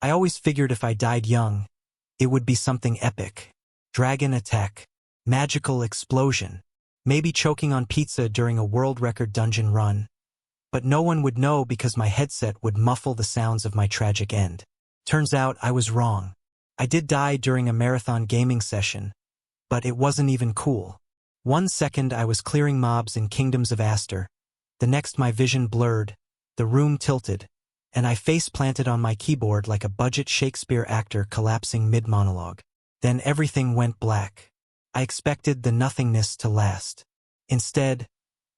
I always figured if I died young, it would be something epic. Dragon attack, magical explosion, maybe choking on pizza during a world record dungeon run. But no one would know because my headset would muffle the sounds of my tragic end. Turns out I was wrong. I did die during a marathon gaming session, but it wasn't even cool. 1 second I was clearing mobs in Kingdoms of Aster, the next my vision blurred, the room tilted, and I face-planted on my keyboard like a budget Shakespeare actor collapsing mid-monologue. Then everything went black. I expected the nothingness to last. Instead,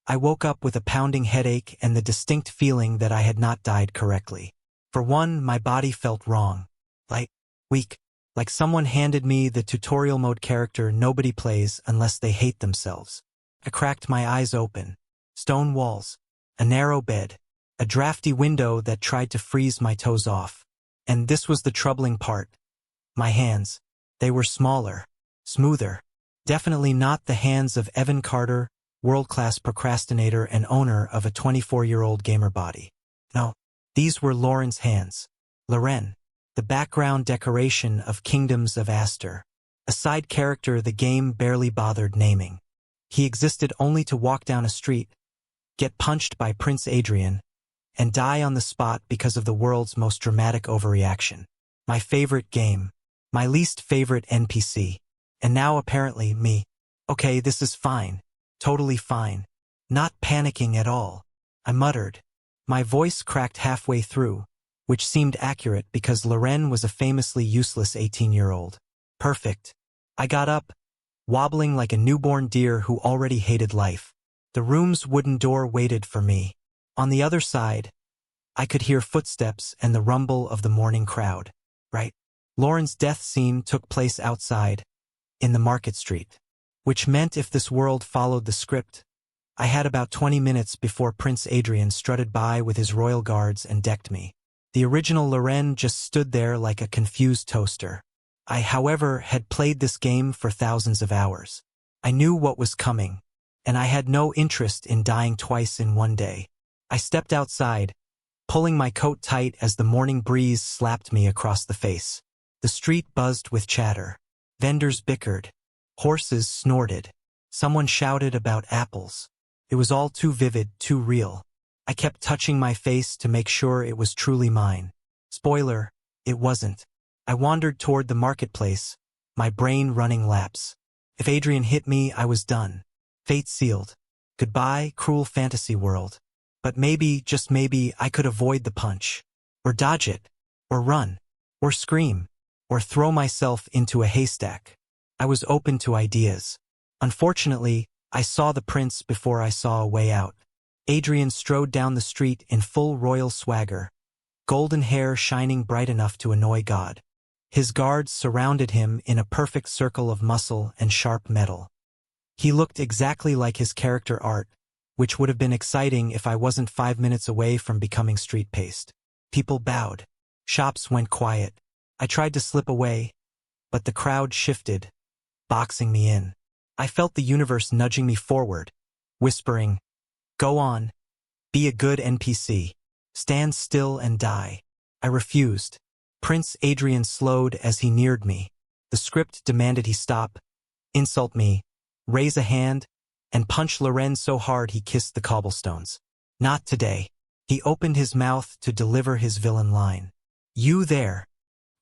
I woke up with a pounding headache and the distinct feeling that I had not died correctly. For one, my body felt wrong. Weak. Like someone handed me the tutorial mode character nobody plays unless they hate themselves. I cracked my eyes open. Stone walls. A narrow bed. A drafty window that tried to freeze my toes off. And this was the troubling part. My hands. They were smaller. Smoother. Definitely not the hands of Evan Carter, world-class procrastinator and owner of a 24-year-old gamer body. No, these were Lauren's hands. Loren, the background decoration of Kingdoms of Aster. A side character the game barely bothered naming. He existed only to walk down a street, get punched by Prince Adrian, and die on the spot because of the world's most dramatic overreaction. My favorite game. My least favorite NPC. And now apparently me. Okay, this is fine. Totally fine. Not panicking at all. I muttered. My voice cracked halfway through, which seemed accurate because Loren was a famously useless 18-year-old. Perfect. I got up, wobbling like a newborn deer who already hated life. The room's wooden door waited for me. On the other side, I could hear footsteps and the rumble of the morning crowd. Right. Lauren's death scene took place outside, in the market street. Which meant if this world followed the script, I had about 20 minutes before Prince Adrian strutted by with his royal guards and decked me. The original Loren just stood there like a confused toaster. I, however, had played this game for thousands of hours. I knew what was coming, and I had no interest in dying twice in one day. I stepped outside, pulling my coat tight as the morning breeze slapped me across the face. The street buzzed with chatter. Vendors bickered. Horses snorted. Someone shouted about apples. It was all too vivid, too real. I kept touching my face to make sure it was truly mine. Spoiler, it wasn't. I wandered toward the marketplace, my brain running laps. If Adrian hit me, I was done. Fate sealed. Goodbye, cruel fantasy world. But maybe, just maybe, I could avoid the punch. Or dodge it. Or run. Or scream. Or throw myself into a haystack. I was open to ideas. Unfortunately, I saw the prince before I saw a way out. Adrian strode down the street in full royal swagger, golden hair shining bright enough to annoy God. His guards surrounded him in a perfect circle of muscle and sharp metal. He looked exactly like his character art, which would have been exciting if I wasn't 5 minutes away from becoming street paste. People bowed. Shops went quiet. I tried to slip away, but the crowd shifted, boxing me in. I felt the universe nudging me forward, whispering, "Go on. Be a good NPC. Stand still and die." I refused. Prince Adrian slowed as he neared me. The script demanded he stop, insult me, raise a hand, and punch Loren so hard he kissed the cobblestones. Not today. He opened his mouth to deliver his villain line. "You there."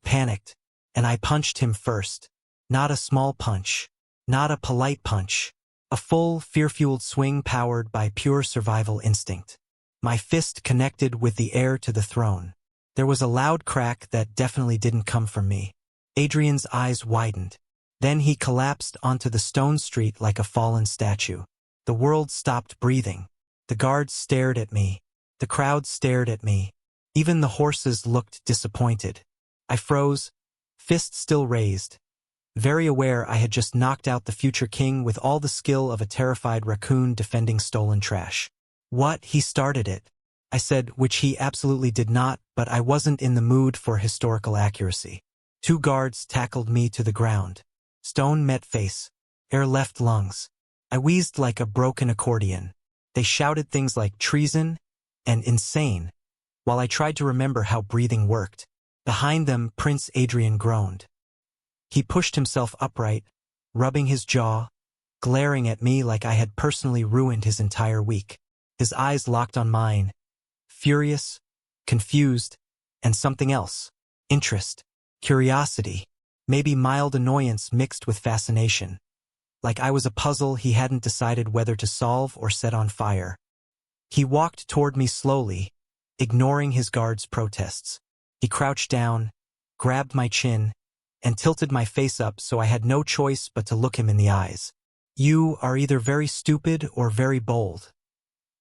Panicked, and I punched him first. Not a small punch. Not a polite punch. A full, fear-fueled swing powered by pure survival instinct. My fist connected with the heir to the throne. There was a loud crack that definitely didn't come from me. Adrian's eyes widened. Then he collapsed onto the stone street like a fallen statue. The world stopped breathing. The guards stared at me. The crowd stared at me. Even the horses looked disappointed. I froze, fist still raised, very aware I had just knocked out the future king with all the skill of a terrified raccoon defending stolen trash. "What? He started it," I said, which he absolutely did not, but I wasn't in the mood for historical accuracy. 2 guards tackled me to the ground. Stone met face. Air left lungs. I wheezed like a broken accordion. They shouted things like treason and insane, while I tried to remember how breathing worked. Behind them, Prince Adrian groaned. He pushed himself upright, rubbing his jaw, glaring at me like I had personally ruined his entire week. His eyes locked on mine, furious, confused, and something else. Interest, curiosity, maybe mild annoyance mixed with fascination. Like I was a puzzle he hadn't decided whether to solve or set on fire. He walked toward me slowly, ignoring his guard's protests. He crouched down, grabbed my chin, and tilted my face up so I had no choice but to look him in the eyes. "You are either very stupid or very bold,"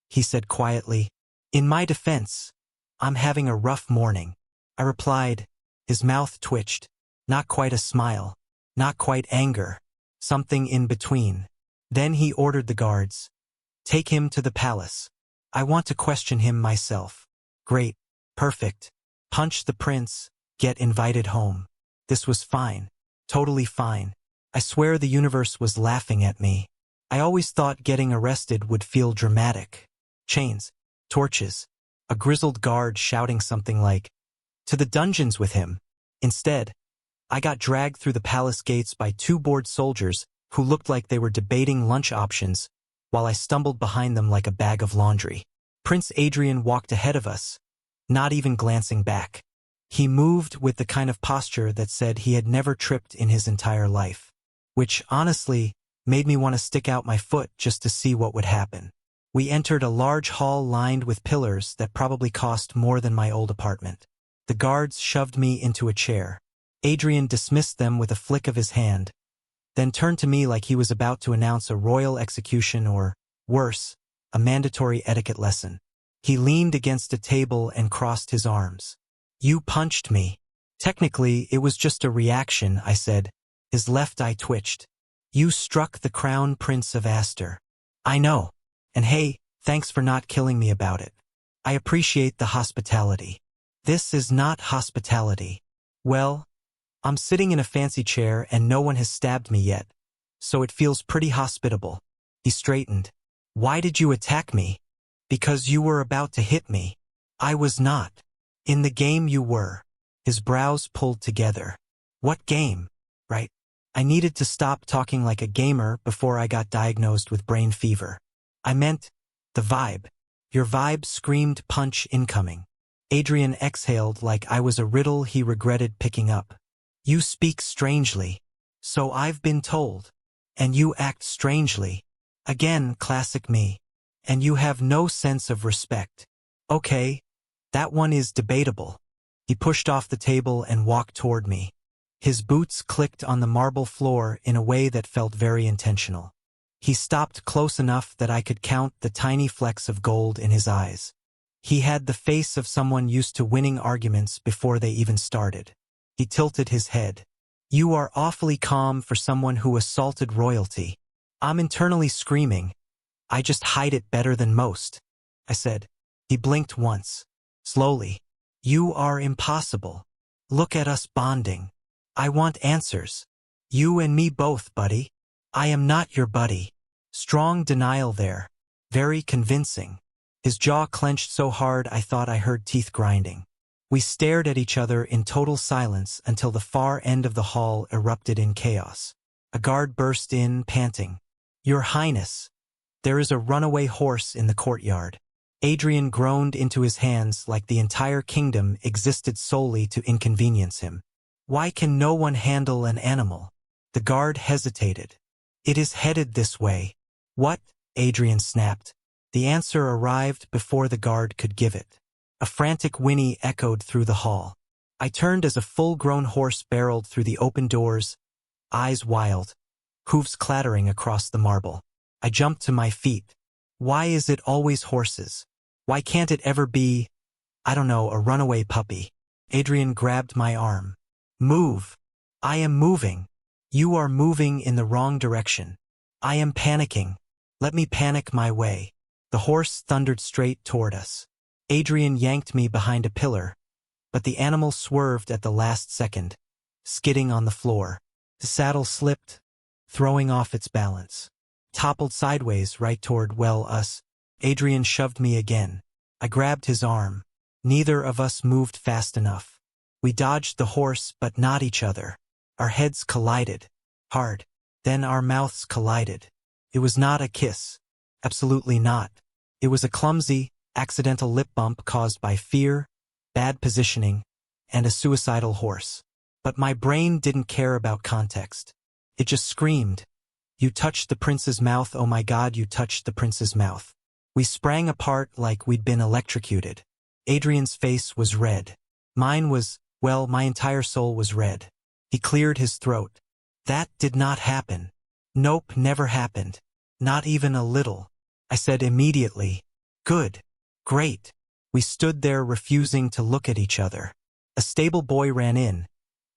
he said quietly. "In my defense, I'm having a rough morning," I replied. His mouth twitched. Not quite a smile, not quite anger, something in between. Then he ordered the guards, "Take him to the palace. I want to question him myself." Great. Perfect. Punch the prince, get invited home. This was fine. Totally fine. I swear the universe was laughing at me. I always thought getting arrested would feel dramatic. Chains, torches, a grizzled guard shouting something like, "To the dungeons with him." Instead, I got dragged through the palace gates by two bored soldiers who looked like they were debating lunch options while I stumbled behind them like a bag of laundry. Prince Adrian walked ahead of us, not even glancing back. He moved with the kind of posture that said he had never tripped in his entire life, which, honestly, made me want to stick out my foot just to see what would happen. We entered a large hall lined with pillars that probably cost more than my old apartment. The guards shoved me into a chair. Adrian dismissed them with a flick of his hand, then turned to me like he was about to announce a royal execution or, worse, a mandatory etiquette lesson. He leaned against a table and crossed his arms. "You punched me." "Technically, it was just a reaction," I said. His left eye twitched. "You struck the crown prince of Aster." "I know. And hey, thanks for not killing me about it. I appreciate the hospitality." "This is not hospitality." "Well, I'm sitting in a fancy chair and no one has stabbed me yet, so it feels pretty hospitable." He straightened. "Why did you attack me?" "Because you were about to hit me." "I was not." "In the game you were." His brows pulled together. "What game?" "Right. I needed to stop talking like a gamer before I got diagnosed with brain fever. I meant the vibe. Your vibe screamed punch incoming." Adrian exhaled like I was a riddle he regretted picking up. "You speak strangely." "So I've been told." "And you act strangely." Again, classic me. "And you have no sense of respect." "Okay, that one is debatable." He pushed off the table and walked toward me. His boots clicked on the marble floor in a way that felt very intentional. He stopped close enough that I could count the tiny flecks of gold in his eyes. He had the face of someone used to winning arguments before they even started. He tilted his head. "You are awfully calm for someone who assaulted royalty." I'm internally screaming. "I just hide it better than most," I said. He blinked once. Slowly. "You are impossible. Look at us bonding. I want answers. You and me both, buddy." "I am not your buddy." Strong denial there. Very convincing. His jaw clenched so hard I thought I heard teeth grinding. We stared at each other in total silence until the far end of the hall erupted in chaos. A guard burst in, panting. "Your Highness, there is a runaway horse in the courtyard." Adrian groaned into his hands like the entire kingdom existed solely to inconvenience him. "Why can no one handle an animal?" The guard hesitated. "It is headed this way." "What?" Adrian snapped. The answer arrived before the guard could give it. A frantic whinny echoed through the hall. I turned as a full-grown horse barreled through the open doors, eyes wild, hooves clattering across the marble. I jumped to my feet. Why is it always horses? Why can't it ever be, I don't know, a runaway puppy? Adrian grabbed my arm. "Move." "I am moving." "You are moving in the wrong direction." "I am panicking." "Let me panic my way." The horse thundered straight toward us. Adrian yanked me behind a pillar, but the animal swerved at the last second, skidding on the floor. The saddle slipped, throwing off its balance. Toppled sideways right toward, us. Adrian shoved me again. I grabbed his arm. Neither of us moved fast enough. We dodged the horse but not each other. Our heads collided. Hard. Then our mouths collided. It was not a kiss. Absolutely not. It was a clumsy, accidental lip bump caused by fear, bad positioning, and a suicidal horse. But my brain didn't care about context. It just screamed, "You touched the prince's mouth, oh my God, you touched the prince's mouth." We sprang apart like we'd been electrocuted. Adrian's face was red. Mine was, well, my entire soul was red. He cleared his throat. "That did not happen." "Nope, never happened. Not even a little." I said immediately, "Good. Great." We stood there refusing to look at each other. A stable boy ran in,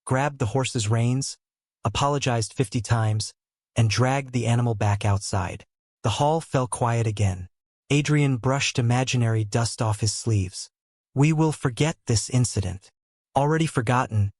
grabbed the horse's reins, apologized 50 times, and dragged the animal back outside. The hall fell quiet again. Adrian brushed imaginary dust off his sleeves. "We will forget this incident." "Already forgotten.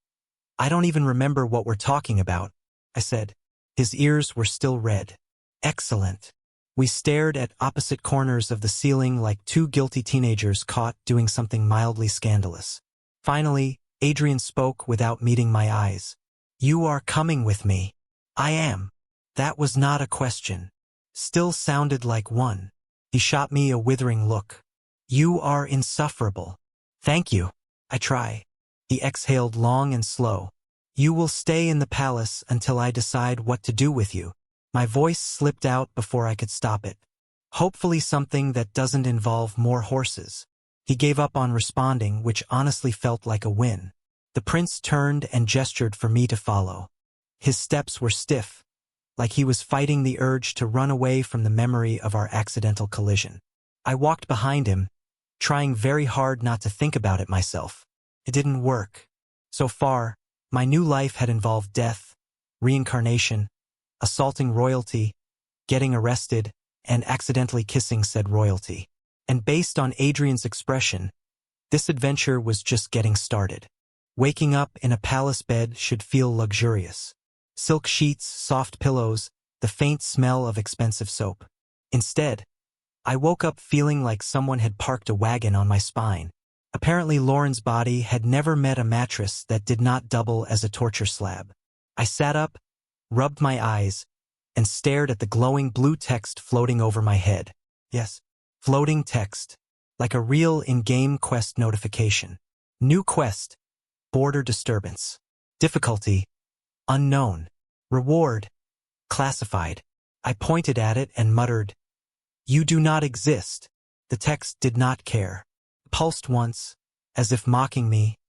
I don't even remember what we're talking about," I said. His ears were still red. "Excellent." We stared at opposite corners of the ceiling like two guilty teenagers caught doing something mildly scandalous. Finally, Adrian spoke without meeting my eyes. "You are coming with me." "I am." That was not a question. Still sounded like one. He shot me a withering look. "You are insufferable." "Thank you. I try." He exhaled long and slow. "You will stay in the palace until I decide what to do with you." My voice slipped out before I could stop it. "Hopefully something that doesn't involve more horses." He gave up on responding, which honestly felt like a win. The prince turned and gestured for me to follow. His steps were stiff, like he was fighting the urge to run away from the memory of our accidental collision. I walked behind him, trying very hard not to think about it myself. It didn't work. So far, my new life had involved death, reincarnation, assaulting royalty, getting arrested, and accidentally kissing said royalty. And based on Adrian's expression, this adventure was just getting started. Waking up in a palace bed should feel luxurious. Silk sheets, soft pillows, the faint smell of expensive soap. Instead, I woke up feeling like someone had parked a wagon on my spine. Apparently Lauren's body had never met a mattress that did not double as a torture slab. I sat up, rubbed my eyes, and stared at the glowing blue text floating over my head. Yes, floating text, like a real in-game quest notification. New quest, border disturbance. Difficulty, unknown. Reward, classified. I pointed at it and muttered, "You do not exist." The text did not care. Pulsed once, as if mocking me,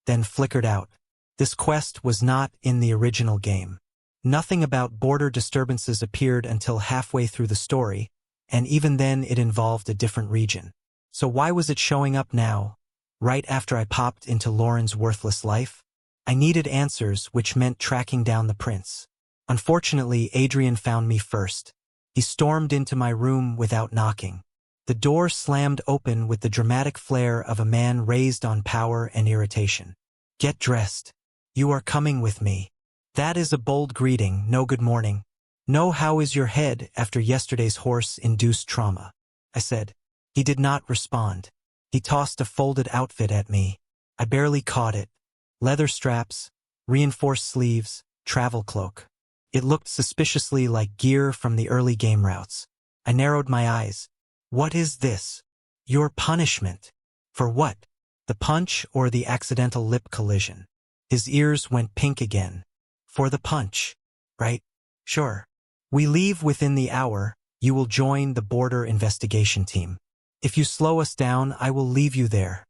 then flickered out. This quest was not in the original game. Nothing about border disturbances appeared until halfway through the story, and even then it involved a different region. So why was it showing up now, right after I popped into Lauren's worthless life? I needed answers, which meant tracking down the prince. Unfortunately, Adrian found me first. He stormed into my room without knocking. The door slammed open with the dramatic flair of a man raised on power and irritation. "Get dressed. You are coming with me." That is a bold greeting, no good morning. "No, how is your head after yesterday's horse-induced trauma?" I said. He did not respond. He tossed a folded outfit at me. I barely caught it. Leather straps, reinforced sleeves, travel cloak. It looked suspiciously like gear from the early game routes. I narrowed my eyes. "What is this?" "Your punishment." "For what? The punch or the accidental lip collision?" His ears went pink again. "For the punch. Right? Sure. We leave within the hour. You will join the border investigation team. If you slow us down, I will leave you there,"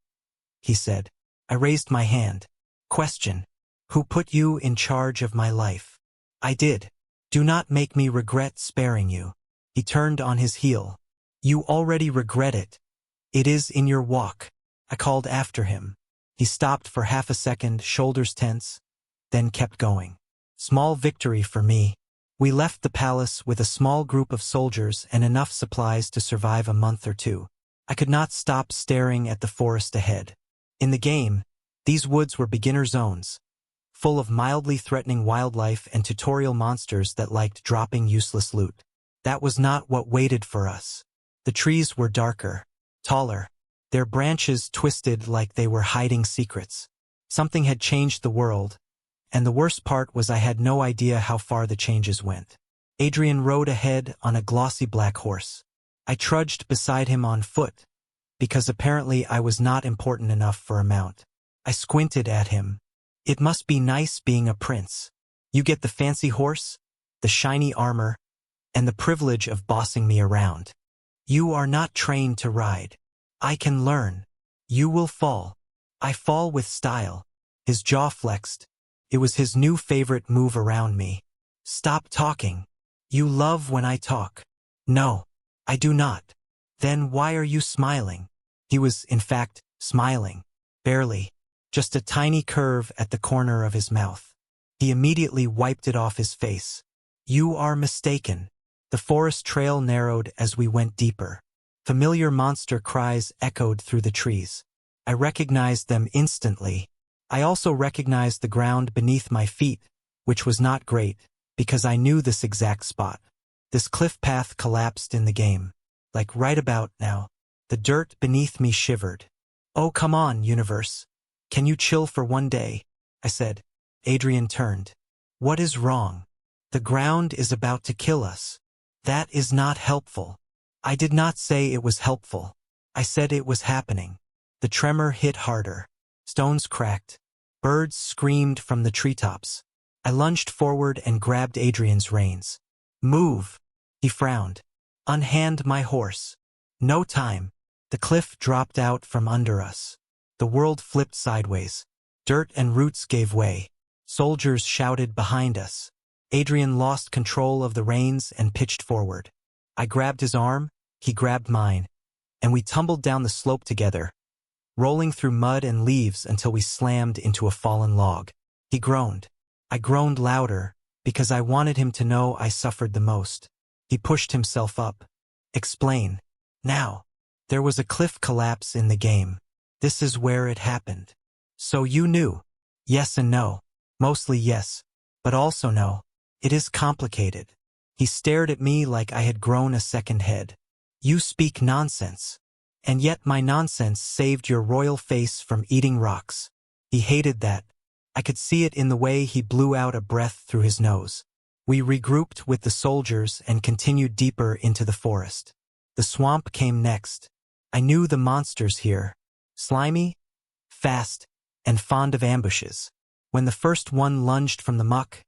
he said. I raised my hand. Question. "Who put you in charge of my life?" "I did. Do not make me regret sparing you." He turned on his heel. "You already regret it. It is in your walk." I called after him. He stopped for half a second, shoulders tense, then kept going. Small victory for me. We left the palace with a small group of soldiers and enough supplies to survive a month or two. I could not stop staring at the forest ahead. In the game, these woods were beginner zones, full of mildly threatening wildlife and tutorial monsters that liked dropping useless loot. That was not what waited for us. The trees were darker, taller, their branches twisted like they were hiding secrets. Something had changed the world, and the worst part was I had no idea how far the changes went. Adrian rode ahead on a glossy black horse. I trudged beside him on foot, because apparently I was not important enough for a mount. I squinted at him. It must be nice being a prince. You get the fancy horse, the shiny armor, and the privilege of bossing me around. You are not trained to ride. I can learn. You will fall. I fall with style. His jaw flexed. It was his new favorite move around me. Stop talking. You love when I talk. No, I do not. Then why are you smiling? He was, in fact, smiling. Barely. Just a tiny curve at the corner of his mouth. He immediately wiped it off his face. You are mistaken. The forest trail narrowed as we went deeper. Familiar monster cries echoed through the trees. I recognized them instantly. I also recognized the ground beneath my feet, which was not great, because I knew this exact spot. This cliff path collapsed in the game. Like right about now. The dirt beneath me shivered. Oh, come on, universe. Can you chill for one day? I said. Adrian turned. What is wrong? The ground is about to kill us. That is not helpful. I did not say it was helpful. I said it was happening. The tremor hit harder. Stones cracked. Birds screamed from the treetops. I lunged forward and grabbed Adrian's reins. Move. He frowned. Unhand my horse. No time. The cliff dropped out from under us. The world flipped sideways. Dirt and roots gave way. Soldiers shouted behind us. Adrian lost control of the reins and pitched forward. I grabbed his arm, he grabbed mine, and we tumbled down the slope together, rolling through mud and leaves until we slammed into a fallen log. He groaned. I groaned louder, because I wanted him to know I suffered the most. He pushed himself up. Explain. Now. There was a cliff collapse in the game. This is where it happened. So you knew. Yes and no. Mostly yes, but also no. It is complicated. He stared at me like I had grown a second head. You speak nonsense. And yet my nonsense saved your royal face from eating rocks. He hated that. I could see it in the way he blew out a breath through his nose. We regrouped with the soldiers and continued deeper into the forest. The swamp came next. I knew the monsters here. Slimy, fast, and fond of ambushes. When the first one lunged from the muck,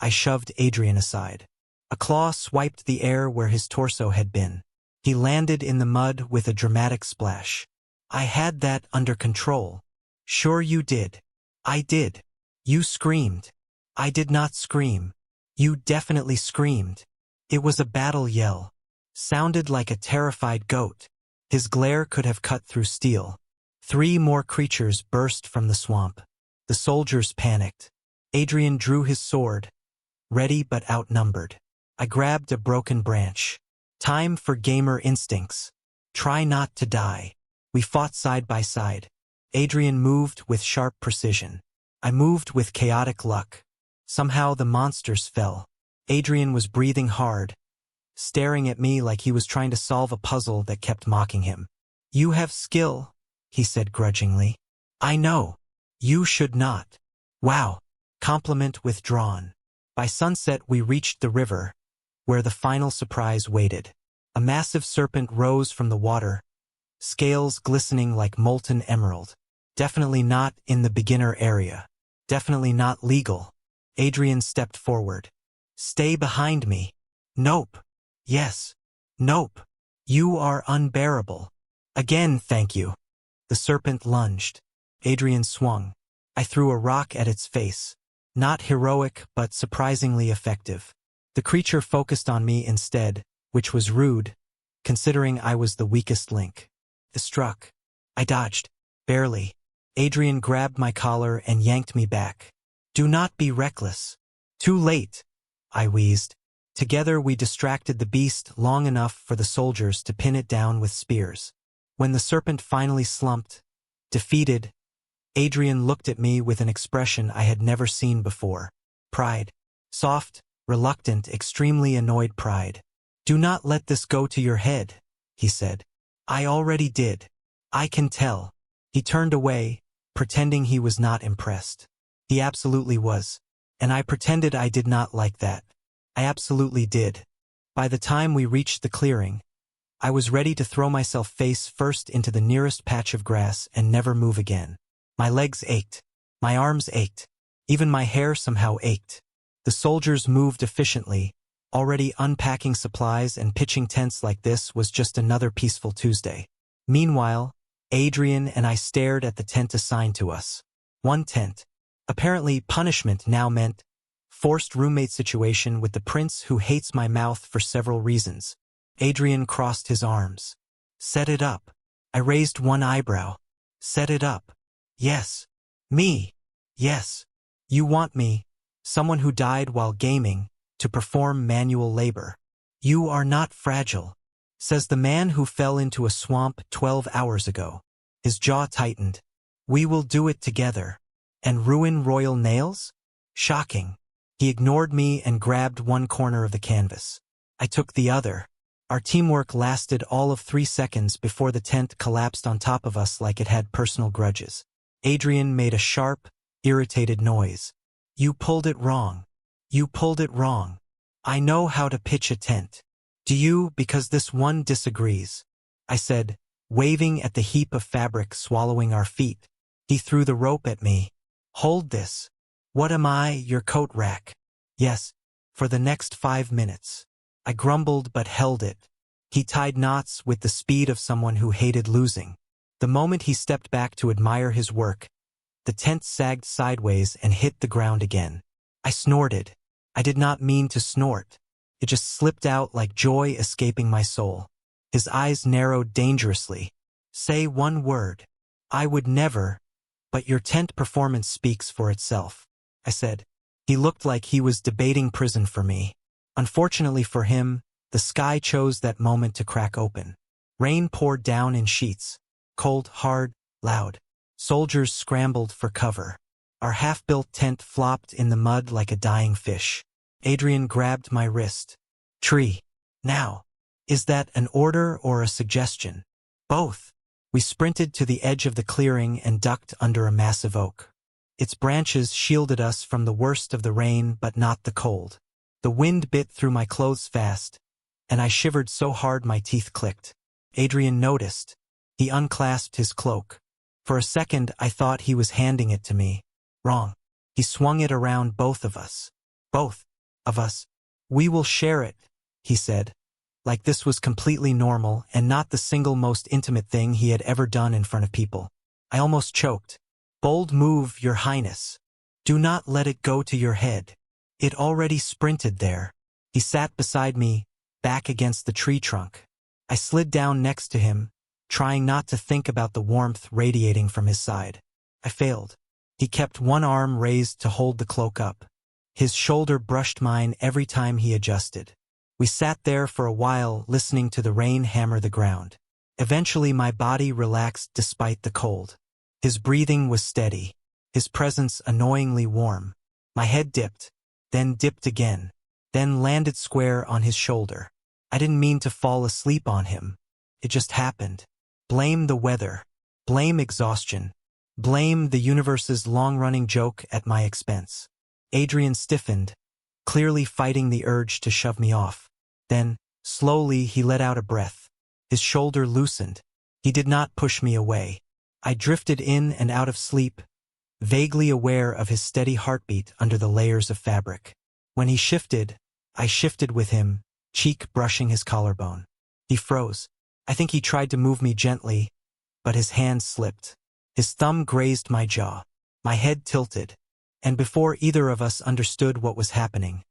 I shoved Adrian aside. A claw swiped the air where his torso had been. He landed in the mud with a dramatic splash. I had that under control. Sure you did. I did. You screamed. I did not scream. You definitely screamed. It was a battle yell. Sounded like a terrified goat. His glare could have cut through steel. 3 more creatures burst from the swamp. The soldiers panicked. Adrian drew his sword, ready but outnumbered. I grabbed a broken branch. Time for gamer instincts. Try not to die. We fought side by side. Adrian moved with sharp precision. I moved with chaotic luck. Somehow the monsters fell. Adrian was breathing hard, staring at me like he was trying to solve a puzzle that kept mocking him. You have skill, he said grudgingly. I know. You should not. Wow. Compliment withdrawn. By sunset we reached the river, where the final surprise waited. A massive serpent rose from the water, scales glistening like molten emerald. Definitely not in the beginner area. Definitely not legal. Adrian stepped forward. Stay behind me. Nope. Yes. Nope. You are unbearable. Again, thank you. The serpent lunged. Adrian swung. I threw a rock at its face. Not heroic, but surprisingly effective. The creature focused on me instead, which was rude, considering I was the weakest link. It struck. I dodged. Barely. Adrian grabbed my collar and yanked me back. Do not be reckless. Too late, I wheezed. Together we distracted the beast long enough for the soldiers to pin it down with spears. When the serpent finally slumped, defeated, Adrian looked at me with an expression I had never seen before. Pride. Soft, reluctant, extremely annoyed pride. Do not let this go to your head, he said. I already did. I can tell. He turned away, pretending he was not impressed. He absolutely was. And I pretended I did not like that. I absolutely did. By the time we reached the clearing, I was ready to throw myself face first into the nearest patch of grass and never move again. My legs ached. My arms ached. Even my hair somehow ached. The soldiers moved efficiently. Already unpacking supplies and pitching tents like this was just another peaceful Tuesday. Meanwhile, Adrian and I stared at the tent assigned to us. One tent. Apparently, punishment now meant forced roommate situation with the prince who hates my mouth for several reasons. Adrian crossed his arms. Set it up. I raised one eyebrow. Set it up. Yes. Me. Yes. You want me, someone who died while gaming, to perform manual labor. You are not fragile, says the man who fell into a swamp 12 hours ago. His jaw tightened. We will do it together. And ruin royal nails? Shocking. He ignored me and grabbed one corner of the canvas. I took the other. Our teamwork lasted all of 3 seconds before the tent collapsed on top of us like it had personal grudges. Adrian made a sharp, irritated noise. You pulled it wrong. You pulled it wrong. I know how to pitch a tent. Do you, because this one disagrees? I said, waving at the heap of fabric swallowing our feet. He threw the rope at me. Hold this. What am I, your coat rack? Yes, for the next 5 minutes. I grumbled but held it. He tied knots with the speed of someone who hated losing. The moment he stepped back to admire his work, the tent sagged sideways and hit the ground again. I snorted. I did not mean to snort. It just slipped out like joy escaping my soul. His eyes narrowed dangerously. Say one word. I would never, but your tent performance speaks for itself, I said. He looked like he was debating prison for me. Unfortunately for him, the sky chose that moment to crack open. Rain poured down in sheets. Cold, hard, loud. Soldiers scrambled for cover. Our half-built tent flopped in the mud like a dying fish. Adrian grabbed my wrist. Tree. Now. Is that an order or a suggestion? Both. We sprinted to the edge of the clearing and ducked under a massive oak. Its branches shielded us from the worst of the rain but not the cold. The wind bit through my clothes fast, and I shivered so hard my teeth clicked. Adrian noticed. He unclasped his cloak. For a second, I thought he was handing it to me. Wrong. He swung it around both of us. Both of us. We will share it, he said, like this was completely normal and not the single most intimate thing he had ever done in front of people. I almost choked. Bold move, Your Highness. Do not let it go to your head. It already sprinted there. He sat beside me, back against the tree trunk. I slid down next to him, trying not to think about the warmth radiating from his side. I failed. He kept one arm raised to hold the cloak up. His shoulder brushed mine every time he adjusted. We sat there for a while, listening to the rain hammer the ground. Eventually my body relaxed despite the cold. His breathing was steady. His presence annoyingly warm. My head dipped, then dipped again, then landed square on his shoulder. I didn't mean to fall asleep on him. It just happened. Blame the weather. Blame exhaustion. Blame the universe's long-running joke at my expense. Adrian stiffened, clearly fighting the urge to shove me off. Then, slowly, he let out a breath. His shoulder loosened. He did not push me away. I drifted in and out of sleep, vaguely aware of his steady heartbeat under the layers of fabric. When he shifted, I shifted with him, cheek brushing his collarbone. He froze. I think he tried to move me gently, but his hand slipped. His thumb grazed my jaw. My head tilted, and before either of us understood what was happening,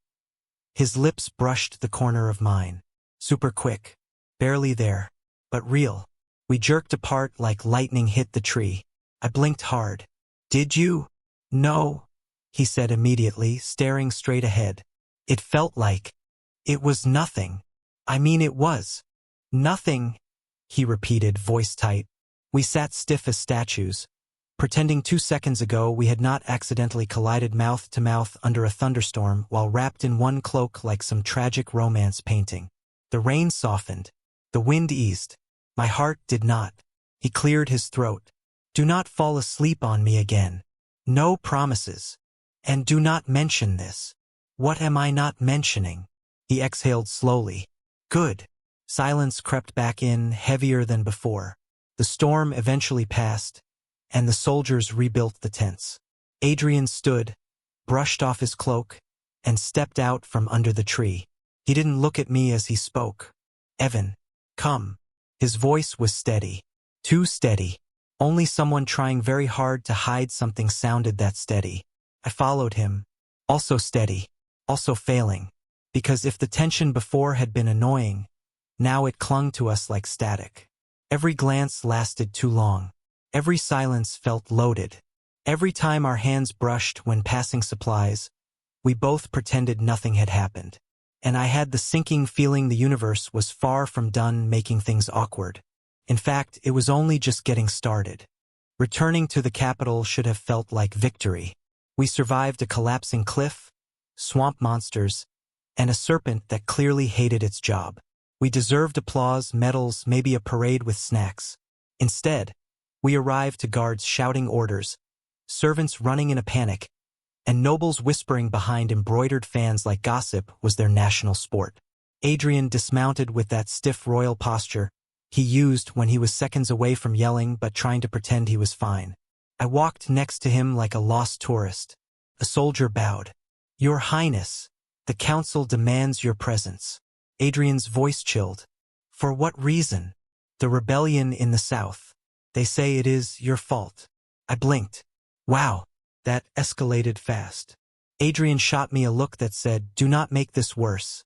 his lips brushed the corner of mine. Super quick, barely there, but real. We jerked apart like lightning hit the tree. I blinked hard. Did you? No, he said immediately, staring straight ahead. It felt like it was nothing. I mean, it was nothing, he repeated, voice tight. We sat stiff as statues, pretending 2 seconds ago we had not accidentally collided mouth to mouth under a thunderstorm while wrapped in one cloak like some tragic romance painting. The rain softened. The wind eased. My heart did not. He cleared his throat. Do not fall asleep on me again. No promises. And do not mention this. What am I not mentioning? He exhaled slowly. Good. Silence crept back in, heavier than before. The storm eventually passed, and the soldiers rebuilt the tents. Adrian stood, brushed off his cloak, and stepped out from under the tree. He didn't look at me as he spoke. Evan, come. His voice was steady. Too steady. Only someone trying very hard to hide something sounded that steady. I followed him. Also steady. Also failing. Because if the tension before had been annoying, now it clung to us like static. Every glance lasted too long. Every silence felt loaded. Every time our hands brushed when passing supplies, we both pretended nothing had happened. And I had the sinking feeling the universe was far from done making things awkward. In fact, it was only just getting started. Returning to the capital should have felt like victory. We survived a collapsing cliff, swamp monsters, and a serpent that clearly hated its job. We deserved applause, medals, maybe a parade with snacks. Instead, we arrived to guards shouting orders, servants running in a panic, and nobles whispering behind embroidered fans like gossip was their national sport. Adrian dismounted with that stiff royal posture he used when he was seconds away from yelling but trying to pretend he was fine. I walked next to him like a lost tourist. A soldier bowed. Your Highness, the council demands your presence. Adrian's voice chilled. For what reason? The rebellion in the south. They say it is your fault. I blinked. Wow, that escalated fast. Adrian shot me a look that said, do not make this worse.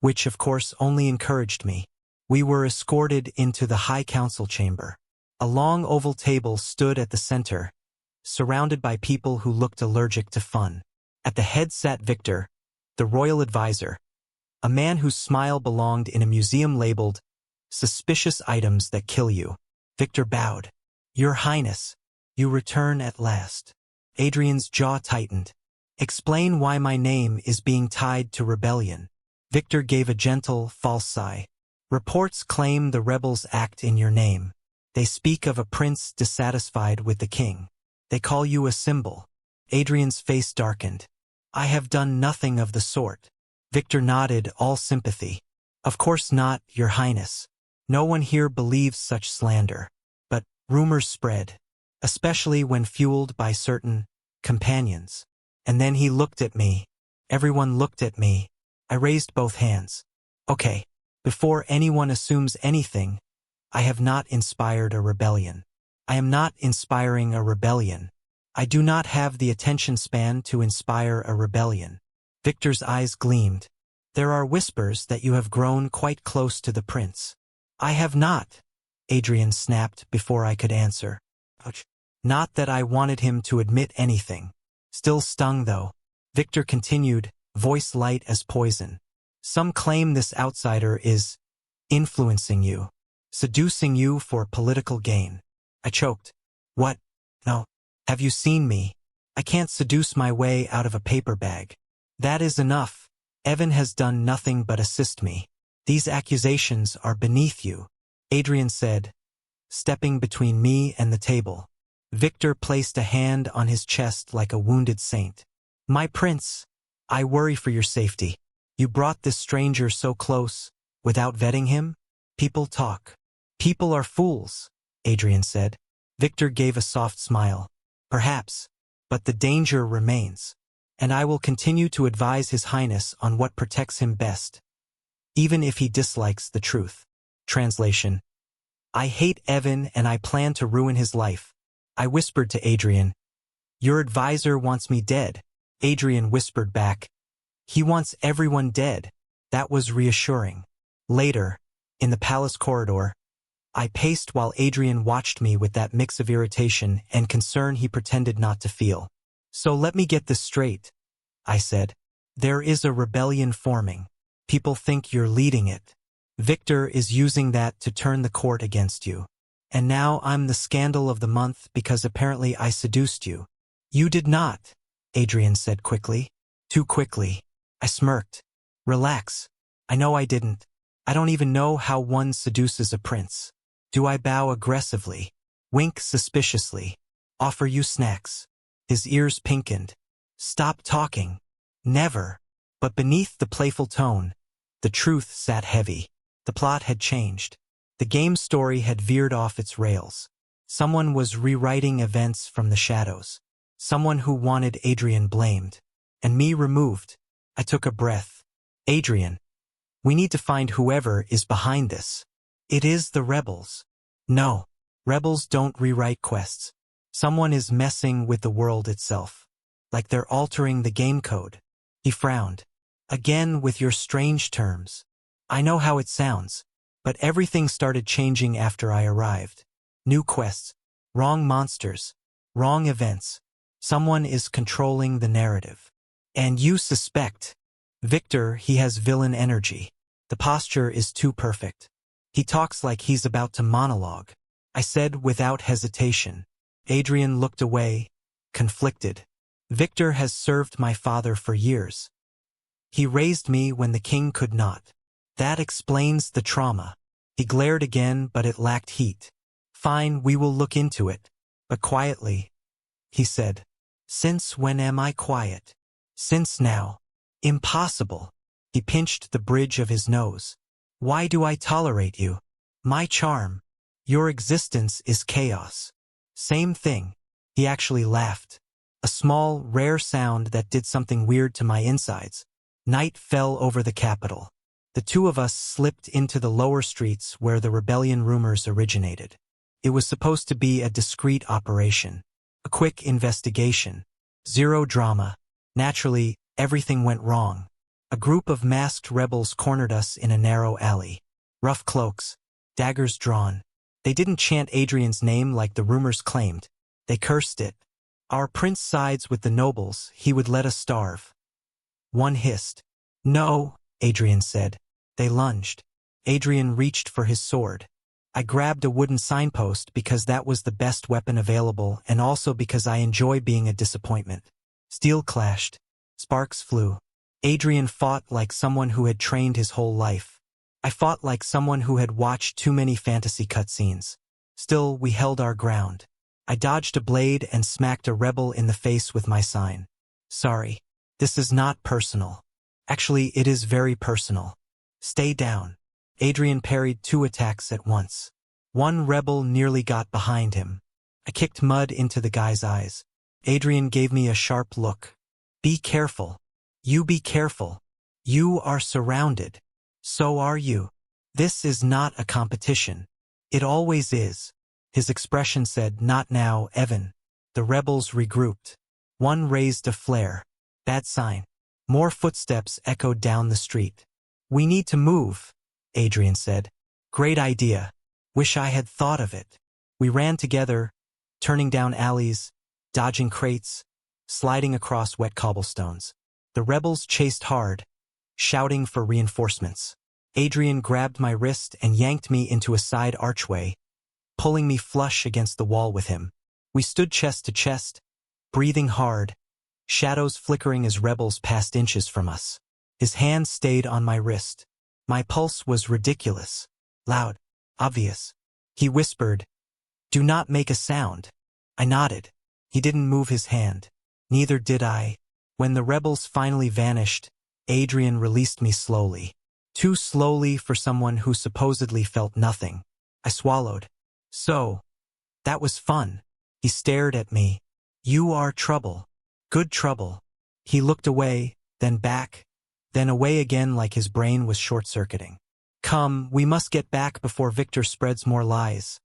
Which, of course, only encouraged me. We were escorted into the High Council chamber. A long oval table stood at the center, surrounded by people who looked allergic to fun. At the head sat Victor, the royal advisor, a man whose smile belonged in a museum labeled, Suspicious Items That Kill You. Victor bowed. Your Highness, you return at last. Adrian's jaw tightened. Explain why my name is being tied to rebellion. Victor gave a gentle, false sigh. Reports claim the rebels act in your name. They speak of a prince dissatisfied with the king. They call you a symbol. Adrian's face darkened. I have done nothing of the sort. Victor nodded, all sympathy. Of course not, Your Highness. No one here believes such slander. But rumors spread, especially when fueled by certain companions. And then he looked at me. Everyone looked at me. I raised both hands. Okay. Before anyone assumes anything, I have not inspired a rebellion. I am not inspiring a rebellion. I do not have the attention span to inspire a rebellion. Victor's eyes gleamed. There are whispers that you have grown quite close to the prince. I have not, Adrian snapped before I could answer. Ouch. Not that I wanted him to admit anything. Still stung though. Victor continued, voice light as poison. Some claim this outsider is influencing you, seducing you for political gain. I choked. What? No. Have you seen me? I can't seduce my way out of a paper bag. That is enough. Evan has done nothing but assist me. These accusations are beneath you, Adrian said, stepping between me and the table. Victor placed a hand on his chest like a wounded saint. My prince, I worry for your safety. You brought this stranger so close, without vetting him? People talk. People are fools, Adrian said. Victor gave a soft smile. Perhaps, but the danger remains. And I will continue to advise His Highness on what protects him best, even if he dislikes the truth. Translation. I hate Evan and I plan to ruin his life. I whispered to Adrian. Your advisor wants me dead. Adrian whispered back. He wants everyone dead. That was reassuring. Later, in the palace corridor, I paced while Adrian watched me with that mix of irritation and concern he pretended not to feel. So let me get this straight, I said. There is a rebellion forming. People think you're leading it. Victor is using that to turn the court against you. And now I'm the scandal of the month because apparently I seduced you. You did not, Adrian said quickly. Too quickly. I smirked. Relax. I know I didn't. I don't even know how one seduces a prince. Do I bow aggressively? Wink suspiciously. Offer you snacks. His ears pinkened. Stop talking. Never. But beneath the playful tone, the truth sat heavy. The plot had changed. The game's story had veered off its rails. Someone was rewriting events from the shadows. Someone who wanted Adrian blamed. And me removed. I took a breath. Adrian, we need to find whoever is behind this. It is the rebels. No, rebels don't rewrite quests. Someone is messing with the world itself. Like they're altering the game code. He frowned. Again with your strange terms. I know how it sounds, but everything started changing after I arrived. New quests, wrong monsters, wrong events. Someone is controlling the narrative. And you suspect. Victor, he has villain energy. The posture is too perfect. He talks like he's about to monologue. I said without hesitation. Adrian looked away, conflicted. Victor has served my father for years. He raised me when the king could not. That explains the trauma. He glared again, but it lacked heat. Fine, we will look into it. But quietly, he said. Since when am I quiet? Since now. Impossible. He pinched the bridge of his nose. Why do I tolerate you? My charm. Your existence is chaos. Same thing. He actually laughed. A small, rare sound that did something weird to my insides. Night fell over the capital. The two of us slipped into the lower streets where the rebellion rumors originated. It was supposed to be a discreet operation. A quick investigation. Zero drama. Naturally, everything went wrong. A group of masked rebels cornered us in a narrow alley. Rough cloaks. Daggers drawn. They didn't chant Adrian's name like the rumors claimed. They cursed it. Our prince sides with the nobles, he would let us starve. One hissed. No, Adrian said. They lunged. Adrian reached for his sword. I grabbed a wooden signpost because that was the best weapon available and also because I enjoy being a disappointment. Steel clashed. Sparks flew. Adrian fought like someone who had trained his whole life. I fought like someone who had watched too many fantasy cutscenes. Still, we held our ground. I dodged a blade and smacked a rebel in the face with my sign. Sorry. This is not personal. Actually, it is very personal. Stay down. Adrian parried 2 attacks at once. One rebel nearly got behind him. I kicked mud into the guy's eyes. Adrian gave me a sharp look. Be careful. You be careful. You are surrounded. So are you. This is not a competition. It always is. His expression said, not now, Evan. The rebels regrouped. One raised a flare. Bad sign. More footsteps echoed down the street. We need to move, Adrian said. Great idea. Wish I had thought of it. We ran together, turning down alleys, dodging crates, sliding across wet cobblestones. The rebels chased hard, shouting for reinforcements. Adrian grabbed my wrist and yanked me into a side archway, pulling me flush against the wall with him. We stood chest to chest, breathing hard, shadows flickering as rebels passed inches from us. His hand stayed on my wrist. My pulse was ridiculous, loud, obvious. He whispered, "Do not make a sound." I nodded. He didn't move his hand. Neither did I. When the rebels finally vanished, Adrian released me slowly. Too slowly for someone who supposedly felt nothing. I swallowed. So, that was fun. He stared at me. You are trouble. Good trouble. He looked away, then back, then away again like his brain was short-circuiting. Come, we must get back before Victor spreads more lies,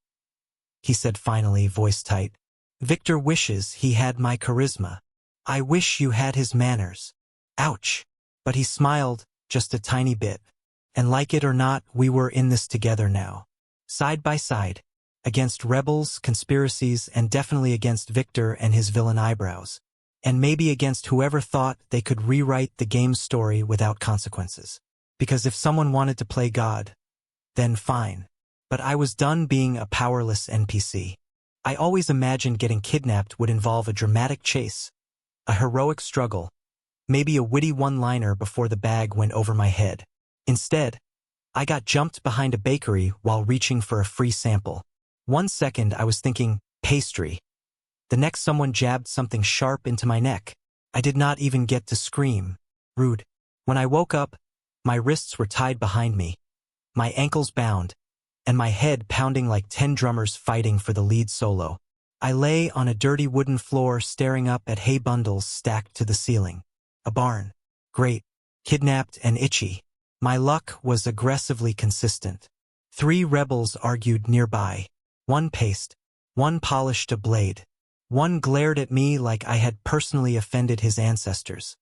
he said finally, voice tight. Victor wishes he had my charisma. I wish you had his manners. Ouch. But he smiled, just a tiny bit. And like it or not, we were in this together now. Side by side. Against rebels, conspiracies, and definitely against Victor and his villain eyebrows. And maybe against whoever thought they could rewrite the game's story without consequences. Because if someone wanted to play God, then fine. But I was done being a powerless NPC. I always imagined getting kidnapped would involve a dramatic chase, a heroic struggle, maybe a witty one-liner before the bag went over my head. Instead, I got jumped behind a bakery while reaching for a free sample. 1 second I was thinking, pastry. The next someone jabbed something sharp into my neck. I did not even get to scream. Rude. When I woke up, my wrists were tied behind me, my ankles bound, and my head pounding like 10 drummers fighting for the lead solo. I lay on a dirty wooden floor staring up at hay bundles stacked to the ceiling. A barn. Great. Kidnapped and itchy. My luck was aggressively consistent. 3 rebels argued nearby. One paced. One polished a blade. One glared at me like I had personally offended his ancestors.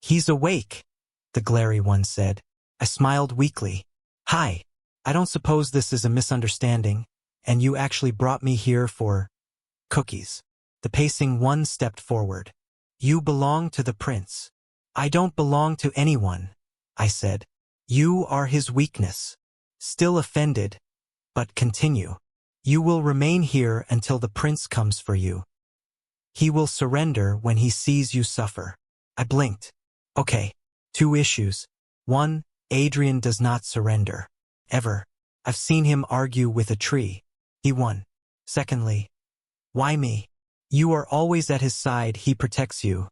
"He's awake," the glary one said. I smiled weakly. "Hi. I don't suppose this is a misunderstanding, and you actually brought me here for cookies." The pacing one stepped forward. "You belong to the prince." "I don't belong to anyone," I said. "You are his weakness." Still offended, but continue. "You will remain here until the prince comes for you. He will surrender when he sees you suffer." I blinked. Okay, 2 issues. 1, Adrian does not surrender. Ever. I've seen him argue with a tree. He won. Secondly, why me? "You are always at his side, he protects you,"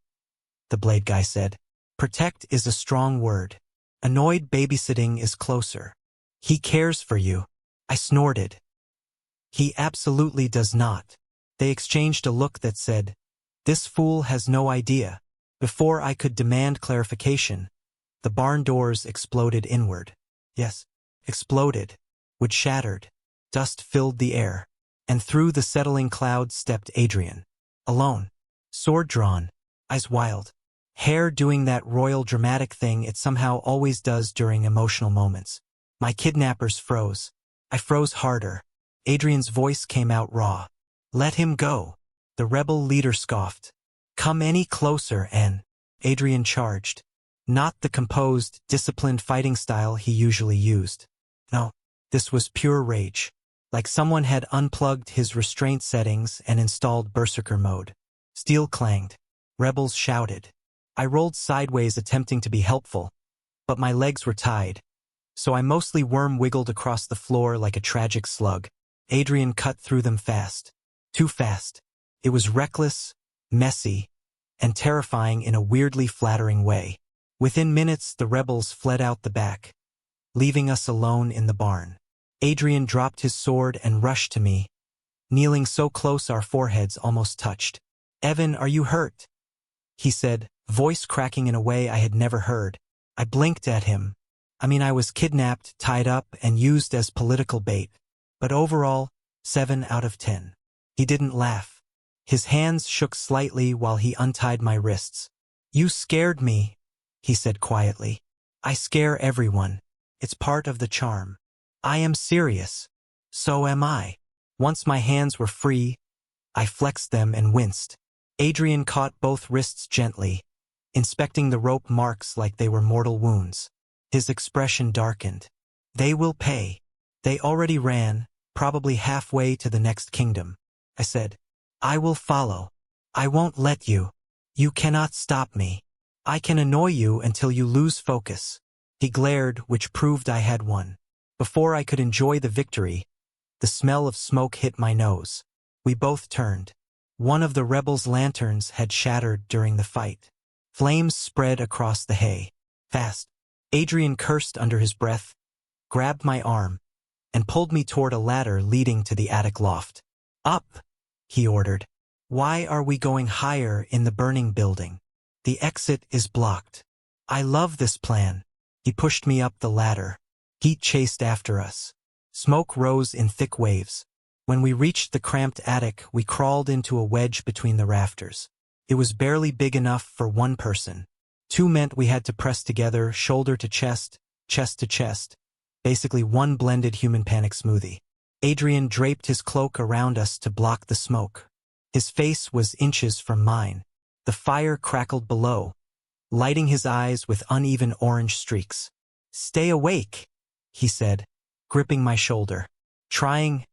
the blade guy said. Protect is a strong word. Annoyed babysitting is closer. "He cares for you." I snorted. "He absolutely does not." They exchanged a look that said, "This fool has no idea." Before I could demand clarification, the barn doors exploded inward. Yes, exploded. Wood shattered. Dust filled the air. And through the settling clouds stepped Adrian. Alone. Sword drawn. Eyes wild. Hair doing that royal dramatic thing it somehow always does during emotional moments. My kidnappers froze. I froze harder. Adrian's voice came out raw. "Let him go." The rebel leader scoffed. "Come any closer and—" Adrian charged. Not the composed, disciplined fighting style he usually used. No, this was pure rage. Like someone had unplugged his restraint settings and installed berserker mode. Steel clanged. Rebels shouted. I rolled sideways attempting to be helpful, but my legs were tied, so I mostly worm-wiggled across the floor like a tragic slug. Adrian cut through them fast. Too fast. It was reckless, messy, and terrifying in a weirdly flattering way. Within minutes, the rebels fled out the back, leaving us alone in the barn. Adrian dropped his sword and rushed to me, kneeling so close our foreheads almost touched. "Evan, are you hurt?" he said, voice cracking in a way I had never heard. I blinked at him. I was kidnapped, tied up, and used as political bait. But overall, 7 out of 10. He didn't laugh. His hands shook slightly while he untied my wrists. "You scared me," he said quietly. "I scare everyone. It's part of the charm." "I am serious." "So am I." Once my hands were free, I flexed them and winced. Adrian caught both wrists gently, inspecting the rope marks like they were mortal wounds. His expression darkened. "They will pay. They already ran, probably halfway to the next kingdom." I said, "I will follow. I won't let you. You cannot stop me. I can annoy you until you lose focus." He glared, which proved I had won. Before I could enjoy the victory, the smell of smoke hit my nose. We both turned. One of the rebels' lanterns had shattered during the fight. Flames spread across the hay. Fast. Adrian cursed under his breath, grabbed my arm, and pulled me toward a ladder leading to the attic loft. "Up," he ordered. "Why are we going higher in the burning building? The exit is blocked." "I love this plan." He pushed me up the ladder. Heat chased after us. Smoke rose in thick waves. When we reached the cramped attic, we crawled into a wedge between the rafters. It was barely big enough for one person. 2 meant we had to press together, shoulder to chest to chest. Basically one blended human panic smoothie. Adrian draped his cloak around us to block the smoke. His face was inches from mine. The fire crackled below, lighting his eyes with uneven orange streaks. "Stay awake," he said, gripping my shoulder. "Trying,"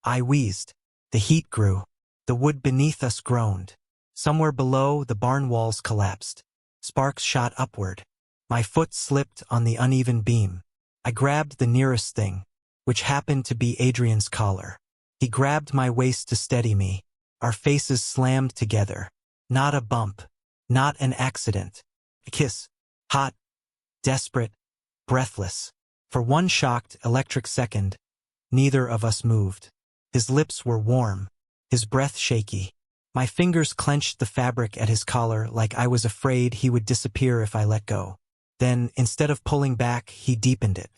I wheezed. The heat grew. The wood beneath us groaned. Somewhere below, the barn walls collapsed. Sparks shot upward. My foot slipped on the uneven beam. I grabbed the nearest thing, which happened to be Adrian's collar. He grabbed my waist to steady me. Our faces slammed together. Not a bump. Not an accident. A kiss. Hot. Desperate. Breathless. For one shocked, electric second, neither of us moved. His lips were warm. His breath shaky. My fingers clenched the fabric at his collar like I was afraid he would disappear if I let go. Then, instead of pulling back, he deepened it.